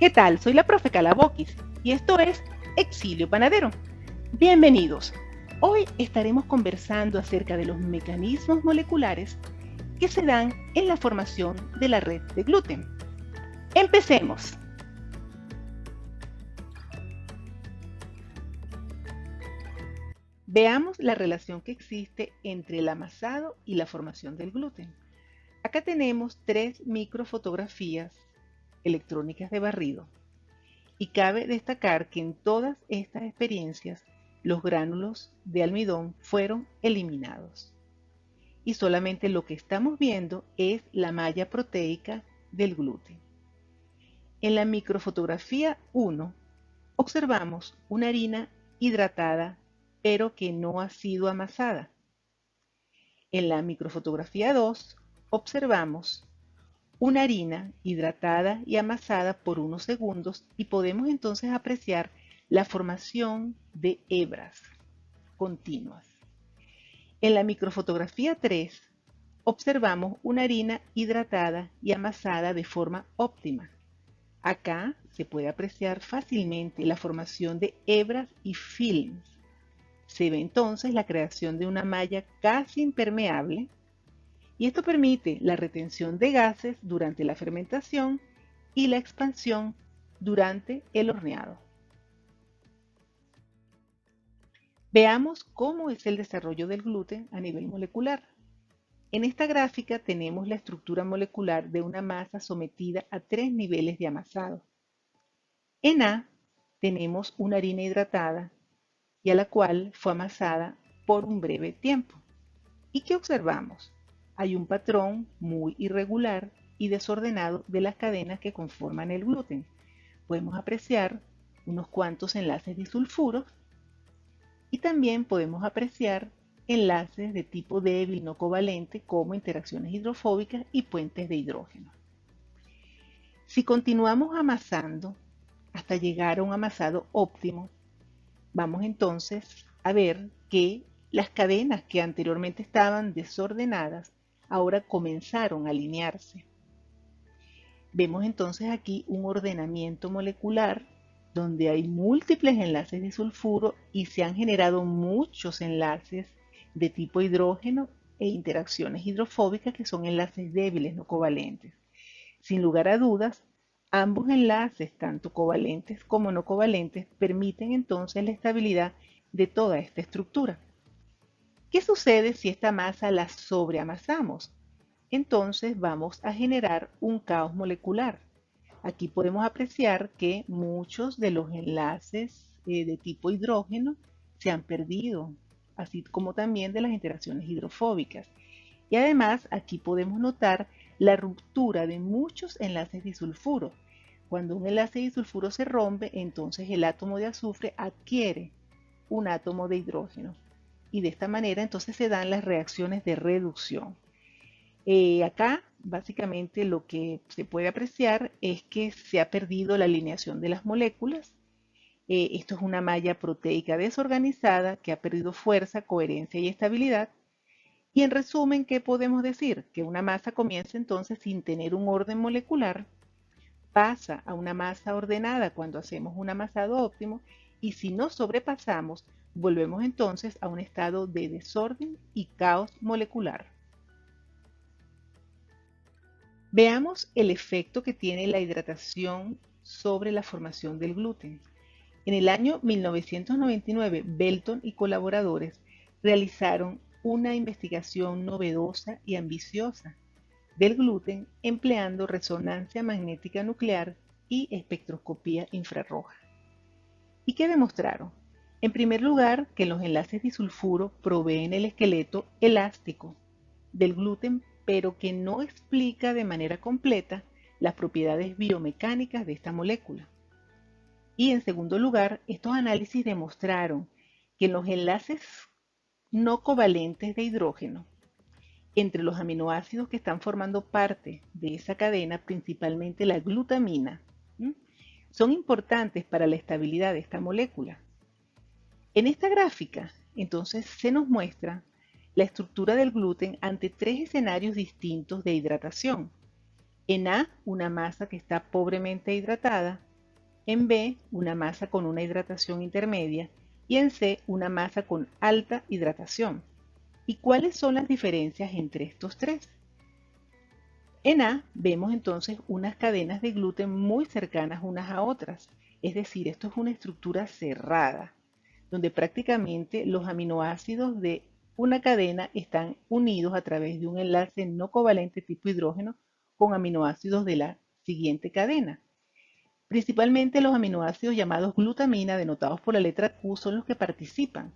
¿Qué tal? Soy la profe Calaboquis y esto es Exilio Panadero. Bienvenidos. Hoy estaremos conversando acerca de los mecanismos moleculares que se dan en la formación de la red de gluten. Empecemos. Veamos la relación que existe entre el amasado y la formación del gluten. Acá tenemos 3 microfotografías electrónicas de barrido. Y cabe destacar que en todas estas experiencias los gránulos de almidón fueron eliminados. Y solamente lo que estamos viendo es la malla proteica del gluten. En la microfotografía 1 observamos una harina hidratada pero que no ha sido amasada. En la microfotografía 2 observamos una harina hidratada y amasada por unos segundos y podemos entonces apreciar la formación de hebras continuas. En la microfotografía 3 observamos una harina hidratada y amasada de forma óptima. Acá se puede apreciar fácilmente la formación de hebras y films. Se ve entonces la creación de una malla casi impermeable y esto permite la retención de gases durante la fermentación y la expansión durante el horneado. Veamos cómo es el desarrollo del gluten a nivel molecular. En esta gráfica tenemos la estructura molecular de una masa sometida a 3 niveles de amasado. En A tenemos una harina hidratada y a la cual fue amasada por un breve tiempo. ¿Y qué observamos? Hay un patrón muy irregular y desordenado de las cadenas que conforman el gluten. Podemos apreciar unos cuantos enlaces disulfuros y también podemos apreciar enlaces de tipo débil no covalente como interacciones hidrofóbicas y puentes de hidrógeno. Si continuamos amasando hasta llegar a un amasado óptimo, vamos entonces a ver que las cadenas que anteriormente estaban desordenadas ahora comenzaron a alinearse. Vemos entonces aquí un ordenamiento molecular donde hay múltiples enlaces de sulfuro y se han generado muchos enlaces de tipo hidrógeno e interacciones hidrofóbicas que son enlaces débiles no covalentes. Sin lugar a dudas, ambos enlaces, tanto covalentes como no covalentes, permiten entonces la estabilidad de toda esta estructura. ¿Qué sucede si esta masa la sobreamasamos? Entonces vamos a generar un caos molecular. Aquí podemos apreciar que muchos de los enlaces de tipo hidrógeno se han perdido, así como también de las interacciones hidrofóbicas. Y además aquí podemos notar la ruptura de muchos enlaces disulfuro. Cuando un enlace disulfuro se rompe, entonces el átomo de azufre adquiere un átomo de hidrógeno. Y de esta manera entonces se dan las reacciones de reducción. Acá básicamente lo que se puede apreciar es que se ha perdido la alineación de las moléculas. Esto es una malla proteica desorganizada que ha perdido fuerza, coherencia y estabilidad. Y en resumen, ¿qué podemos decir? Que una masa comienza entonces sin tener un orden molecular, pasa a una masa ordenada cuando hacemos un amasado óptimo y si no sobrepasamos, volvemos entonces a un estado de desorden y caos molecular. Veamos el efecto que tiene la hidratación sobre la formación del gluten. En el año 1999, Belton y colaboradores realizaron una investigación novedosa y ambiciosa del gluten empleando resonancia magnética nuclear y espectroscopía infrarroja. ¿Y qué demostraron? En primer lugar, que los enlaces disulfuro proveen el esqueleto elástico del gluten, pero que no explica de manera completa las propiedades biomecánicas de esta molécula. Y en segundo lugar, estos análisis demostraron que los enlaces no covalentes de hidrógeno entre los aminoácidos que están formando parte de esa cadena, principalmente la glutamina, son importantes para la estabilidad de esta molécula. En esta gráfica, entonces, se nos muestra la estructura del gluten ante 3 escenarios distintos de hidratación. En A, una masa que está pobremente hidratada, en B una masa con una hidratación intermedia y en C una masa con alta hidratación. ¿Y cuáles son las diferencias entre estos tres? En A vemos entonces unas cadenas de gluten muy cercanas unas a otras, es decir, esto es una estructura cerrada, donde prácticamente los aminoácidos de una cadena están unidos a través de un enlace no covalente tipo hidrógeno con aminoácidos de la siguiente cadena. Principalmente los aminoácidos llamados glutamina, denotados por la letra Q, son los que participan,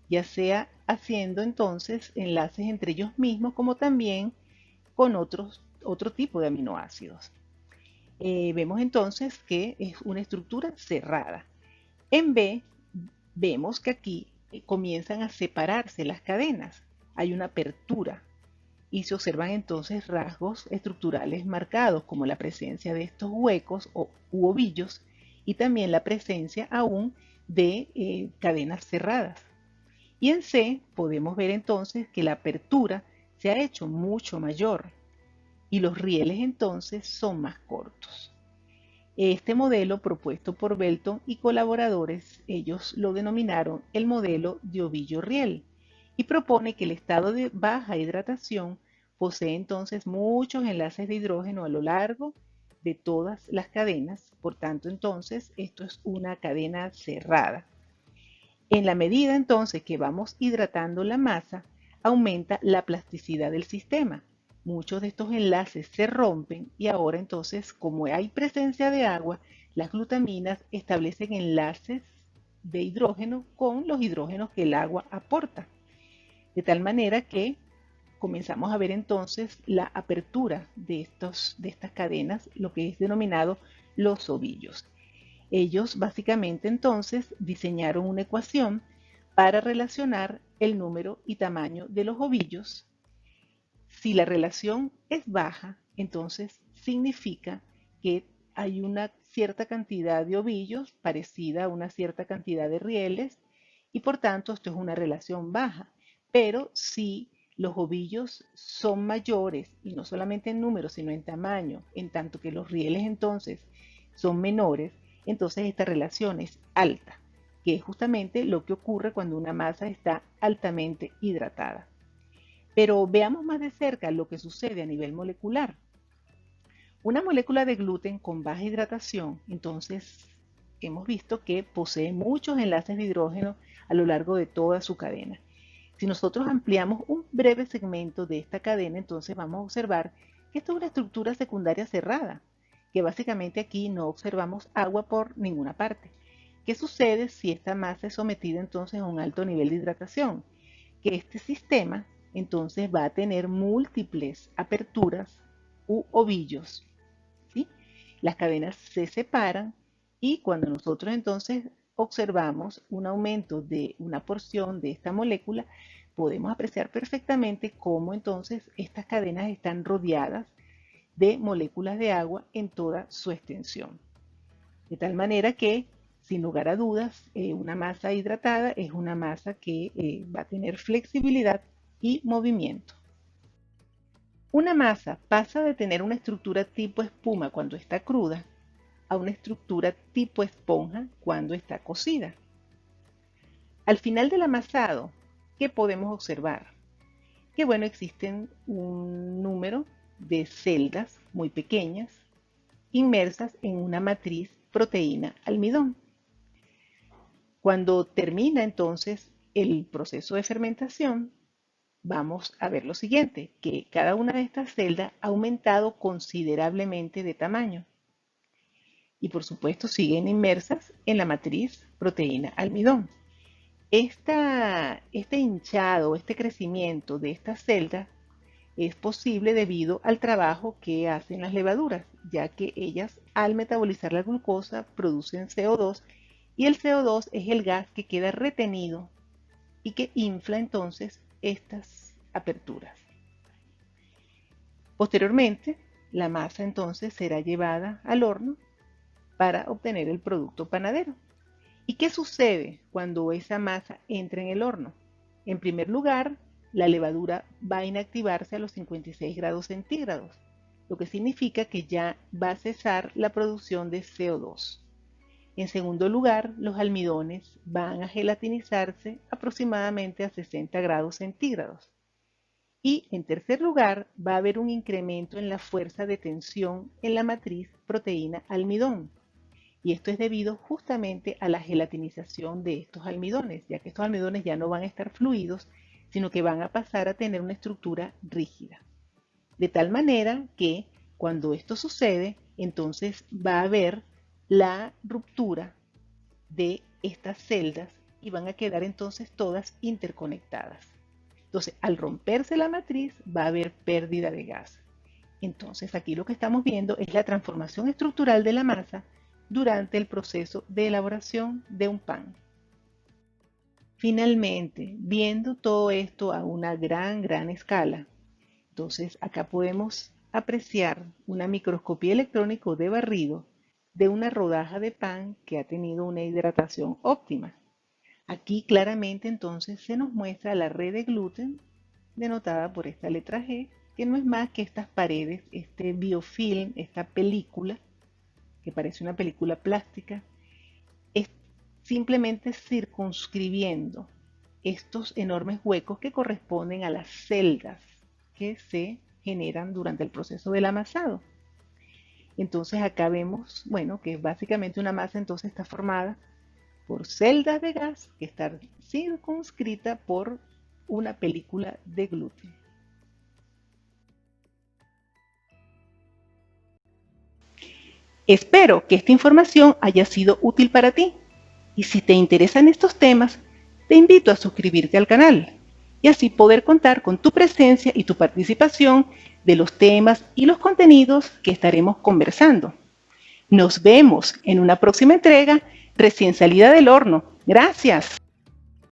ya sea haciendo entonces enlaces entre ellos mismos como también con otro tipo de aminoácidos. Vemos entonces que es una estructura cerrada. En B vemos que aquí comienzan a separarse las cadenas, hay una apertura y se observan entonces rasgos estructurales marcados como la presencia de estos huecos u ovillos y también la presencia aún de cadenas cerradas. Y en C podemos ver entonces que la apertura se ha hecho mucho mayor y los rieles entonces son más cortos. Este modelo propuesto por Belton y colaboradores, ellos lo denominaron el modelo de ovillo-riel y propone que el estado de baja hidratación posee entonces muchos enlaces de hidrógeno a lo largo de todas las cadenas, por tanto entonces esto es una cadena cerrada. En la medida entonces que vamos hidratando la masa, aumenta la plasticidad del sistema. Muchos de estos enlaces se rompen y ahora entonces, como hay presencia de agua, las glutaminas establecen enlaces de hidrógeno con los hidrógenos que el agua aporta. De tal manera que comenzamos a ver entonces la apertura de estas cadenas, lo que es denominado los ovillos. Ellos básicamente entonces diseñaron una ecuación para relacionar el número y tamaño de los ovillos. Si la relación es baja, entonces significa que hay una cierta cantidad de ovillos parecida a una cierta cantidad de rieles y por tanto esto es una relación baja. Pero si los ovillos son mayores y no solamente en número sino en tamaño, en tanto que los rieles entonces son menores, entonces esta relación es alta, que es justamente lo que ocurre cuando una masa está altamente hidratada. Pero veamos más de cerca lo que sucede a nivel molecular. Una molécula de gluten con baja hidratación, entonces hemos visto que posee muchos enlaces de hidrógeno a lo largo de toda su cadena. Si nosotros ampliamos un breve segmento de esta cadena, entonces vamos a observar que esto es una estructura secundaria cerrada, que básicamente aquí no observamos agua por ninguna parte. ¿Qué sucede si esta masa es sometida entonces a un alto nivel de hidratación? Que este sistema entonces va a tener múltiples aperturas u ovillos, ¿sí? Las cadenas se separan y cuando nosotros entonces observamos un aumento de una porción de esta molécula, podemos apreciar perfectamente cómo entonces estas cadenas están rodeadas de moléculas de agua en toda su extensión. De tal manera que, sin lugar a dudas, una masa hidratada es una masa que va a tener flexibilidad y movimiento. Una masa pasa de tener una estructura tipo espuma cuando está cruda a una estructura tipo esponja cuando está cocida. Al final del amasado, ¿qué podemos observar? Que bueno, existen un número de celdas muy pequeñas inmersas en una matriz proteína almidón. Cuando termina entonces el proceso de fermentación, vamos a ver lo siguiente, que cada una de estas celdas ha aumentado considerablemente de tamaño y por supuesto siguen inmersas en la matriz proteína almidón. Este hinchado, este crecimiento de estas celdas es posible debido al trabajo que hacen las levaduras, ya que ellas al metabolizar la glucosa producen CO2 y el CO2 es el gas que queda retenido y que infla entonces estas aperturas. Posteriormente, la masa entonces será llevada al horno para obtener el producto panadero. ¿Y qué sucede cuando esa masa entra en el horno? En primer lugar, la levadura va a inactivarse a los 56 grados centígrados, lo que significa que ya va a cesar la producción de CO2. En segundo lugar, los almidones van a gelatinizarse aproximadamente a 60 grados centígrados. Y en tercer lugar, va a haber un incremento en la fuerza de tensión en la matriz proteína-almidón. Y esto es debido justamente a la gelatinización de estos almidones, ya que estos almidones ya no van a estar fluidos, sino que van a pasar a tener una estructura rígida. De tal manera que cuando esto sucede, entonces va a haber la ruptura de estas celdas y van a quedar entonces todas interconectadas. Entonces, al romperse la matriz, va a haber pérdida de gas. Entonces, aquí lo que estamos viendo es la transformación estructural de la masa durante el proceso de elaboración de un pan. Finalmente, viendo todo esto a una gran escala, entonces acá podemos apreciar una microscopía electrónica de barrido de una rodaja de pan que ha tenido una hidratación óptima. Aquí claramente entonces se nos muestra la red de gluten denotada por esta letra G, que no es más que estas paredes, este biofilm, esta película, que parece una película plástica, es simplemente circunscribiendo estos enormes huecos que corresponden a las celdas que se generan durante el proceso del amasado. Entonces acá vemos, bueno, que básicamente una masa entonces está formada por celdas de gas que están circunscrita por una película de gluten. Espero que esta información haya sido útil para ti y si te interesan estos temas, te invito a suscribirte al canal y así poder contar con tu presencia y tu participación de los temas y los contenidos que estaremos conversando. Nos vemos en una próxima entrega recién salida del horno. Gracias.